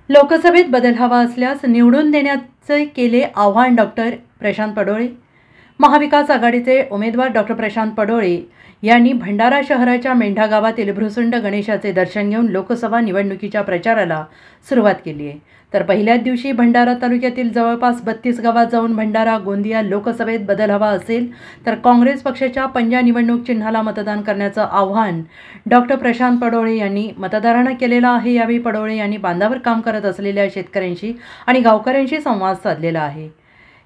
लोकसभेत बदल हवा असल्यास निवडून देण्याचे केले आव्हान डॉक्टर प्रशांत पडोळे। महाविकास आघाडीचे उमेदवार डॉक्टर प्रशांत पडोळे यांनी भंडारा शहराच्या मेंढा गावातील भृसुंड गणेशाचे दर्शन घेऊन लोकसभा निवडणुकीच्या प्रचाराला सुरुवात केली आहे। तर पहिल्याच दिवशी भंडारा तालुक्यातील जवळपास 32 गावात जाऊन भंडारा गोंदिया लोकसभेत बदल हवा असेल तर काँग्रेस पक्षाच्या पंजा निवडणूक चिन्हाला मतदान करण्याचं आव्हान डॉक्टर प्रशांत पडोळे यांनी मतदारांना केलेलं आहे। यावेळी पडोळे यांनी बांधावर काम करत असलेल्या शेतकऱ्यांशी आणि गावकऱ्यांशी संवाद साधलेला आहे।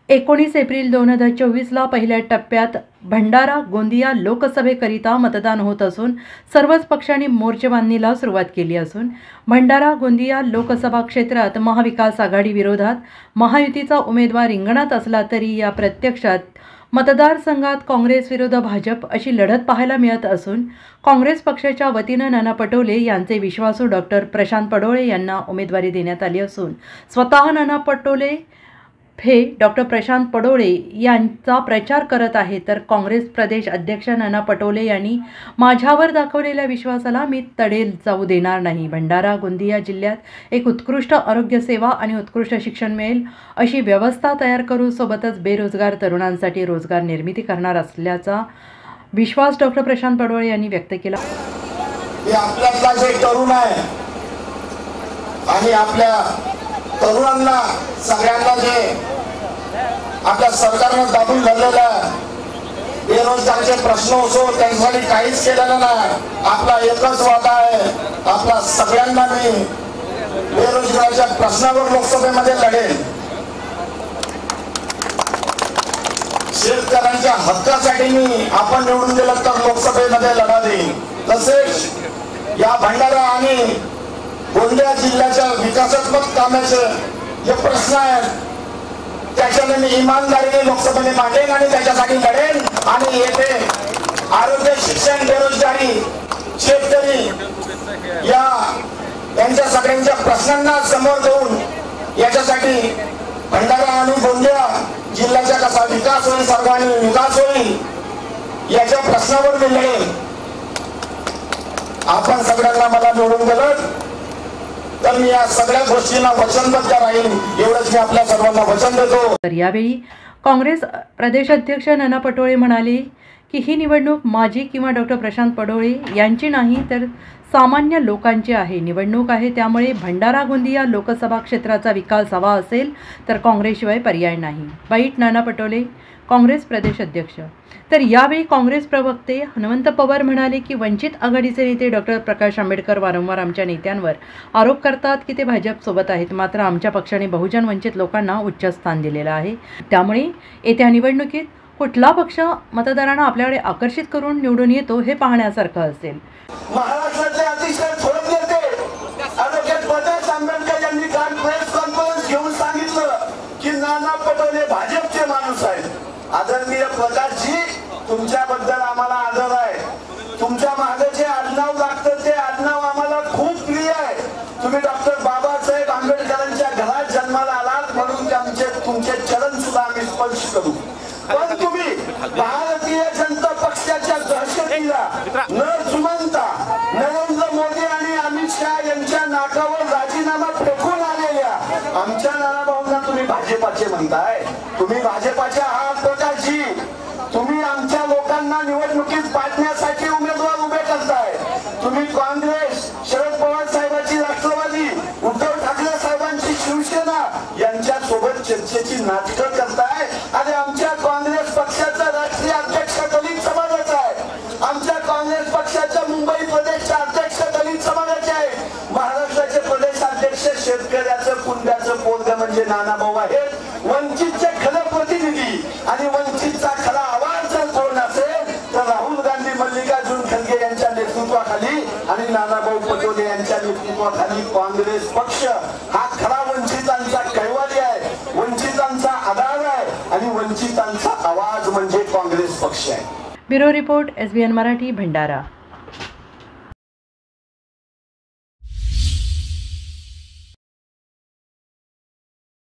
19 एप्रिल 2024ला पहिल्या टप्प्यात भंडारा गोंदिया लोकसभेकरिता मतदान होत असून सर्वच पक्षांनी मोर्चेबांधणीला सुरुवात केली असून भंडारा गोंदिया लोकसभा क्षेत्रात महाविकास आघाडी विरोधात महायुतीचा उमेदवार रिंगणात असला तरी या प्रत्यक्षात मतदारसंघात काँग्रेस विरुद्ध भाजप अशी लढत पाहायला मिळत असून काँग्रेस पक्षाच्या वतीनं नाना पटोले यांचे विश्वासू डॉक्टर प्रशांत पडोळे यांना उमेदवारी देण्यात आली असून स्वतः नाना पटोले हे डॉक्टर प्रशांत पडोळे यांचा प्रचार करत आहे। तर काँग्रेस प्रदेश अध्यक्ष नाना पटोले यांनी माझ्यावर दाखवलेल्या विश्वासाला मी तडे जाऊ देणार नाही। भंडारा गोंदिया जिल्ह्यात एक उत्कृष्ट आरोग्य सेवा आणि उत्कृष्ट शिक्षण मिळेल अशी व्यवस्था तयार करू सोबतच बेरोजगार तरुणांसाठी रोजगार निर्मिती करणार असल्याचा विश्वास डॉक्टर प्रशांत पडोळे यांनी व्यक्त केला। आपल्यातला जे तरुण आहे आणि आपल्या तरुणांना सगळ्यांना जे आपल्या सरकारने दाबून धरलेला बेरोजगारीचे प्रश्न असो त्यांच्यासाठी काहीच केलेलं नाही। आपला एकच वादा आहे, आपला सगळ्यांना मी बेरोजगारीच्या प्रश्नावर लोकसभेमध्ये लढेल। शेतकऱ्यांच्या हक्कासाठी मी आपण निवडून दिलं तर लोकसभेमध्ये लढा देईन। तसेच या भंडारा आणि गोंदिया जिल्ह्याच्या विकासात्मक कामाचे जे प्रश्न आहेत त्याच्याने मी इमानदारीने लोकसभेने मांडेन आणि त्याच्यासाठी लढेन। आणि येथे आरोग्य शिक्षण बेरोजगारी शेतकरी यांच्या सगळ्यांच्या प्रश्नांना समोर ठेवून याच्यासाठी भंडारा आणि गोंदिया जिल्ह्याचा कसा विकास होईल सर्वांनी विकास होईल याच्या प्रश्नावर मी लढेन। आपण सगळ्यांना मला निवडून दिलं तर मी या सगळ्या गोष्टींना वचनबद्ध राहील एवढंच मी आपल्या सर्वांना वचन देतो। तर यावेळी काँग्रेस प्रदेश अध्यक्ष नाना पटोळे म्हणाले की ही निवडणूक माझी किंवा डॉक्टर प्रशांत पडोळे यांची नाही तर सामान्य लोकांची आहे। निवडणूक आहे त्यामुळे भंडारा गोंदिया लोकसभा क्षेत्राचा विकास हवा असेल तर काँग्रेसशिवाय पर्याय नाही। बाईट नाना पटोले काँग्रेस प्रदेश अध्यक्ष। तर यावेळी काँग्रेस प्रवक्ते हनुमंत पवार म्हणाले की वंचित आघाडीचे नेते डॉक्टर प्रकाश आंबेडकर वारंवार आमच्या नेत्यांवर आरोप करतात की ते भाजपसोबत आहेत, मात्र आमच्या पक्षाने बहुजन वंचित लोकांना उच्च स्थान दिलेलं आहे। त्यामुळे येत्या निवडणुकीत कुठला पक्ष मतदारांना आपल्याकडे आकर्षित करून निवडून येतो हे पाहण्यासारखं असेल। महाराष्ट्रातले अतिशय थोर नेते ॲडव्होकेट प्रकाश आंबेडकर यांनी काल प्रेस कॉन्फरन्स घेऊन सांगितलं की नाना पटोले भाजपचे माणूस आहेत। आदरणीय प्रकाशजी, तुमच्याबद्दल आम्हाला आदर आहे। तुमच्या मागे जे आडनाव लागतं ते आडनाव आम्हाला खूप प्रिय आहे। तुम्ही डॉक्टर बाबासाहेब आंबेडकरांच्या घरात जन्माला आलात म्हणून तुमचे चरण सुद्धा आम्ही स्पर्श करू। पण तुम्ही भारतीय जनता पक्षाच्या दहशतीला न जुमानता नरेंद्र मोदी आणि अमित शहा यांच्या नाकावर राजीनामा फेकून आलेल्या आमच्या नानाभाऊंना तुम्ही भाजपाचे म्हणताय। तुम्ही भाजपाचे आहात प्रकाशजी। तुम्ही आमच्या लोकांना निवडणुकीत पाडण्यासाठी उमेदवार उभे करताय। तुम्ही काँग्रेस, शरद पवार साहेबांची राष्ट्रवादी, उद्धव ठाकरे साहेबांची शिवसेना यांच्या सोबत चर्चेची नाटकं करताय। आणि आमच्या काँग्रेस पक्षाचा राष्ट्रीय अध्यक्ष दलित समाजाचा आहे। आमच्या काँग्रेस पक्षाच्या मुंबई प्रदेशचे अध्यक्ष दलित समाजाचे आहे। महाराष्ट्राचे प्रदेश अध्यक्ष शेतकऱ्याचं कुंड्याचं पोरग म्हणजे नानाभाऊ आहेत। वंचितचे खरं प्रतिनिधी आणि वंचितचा खरा आवाज जर कोण असेल तर राहुल गांधी, मल्लिकार्जुन खरगे यांच्या नेतृत्वाखाली आणि नानाभाऊ पटोले यांच्या नेतृत्वाखाली काँग्रेस पक्ष हा खरा वंचितांचा कैवारी आहे, वंचितांचा आधार आहे आणि वंचितांचा आवाज म्हणजे काँग्रेस पक्ष आहे। Bureau report SBN Marathi Bhandara.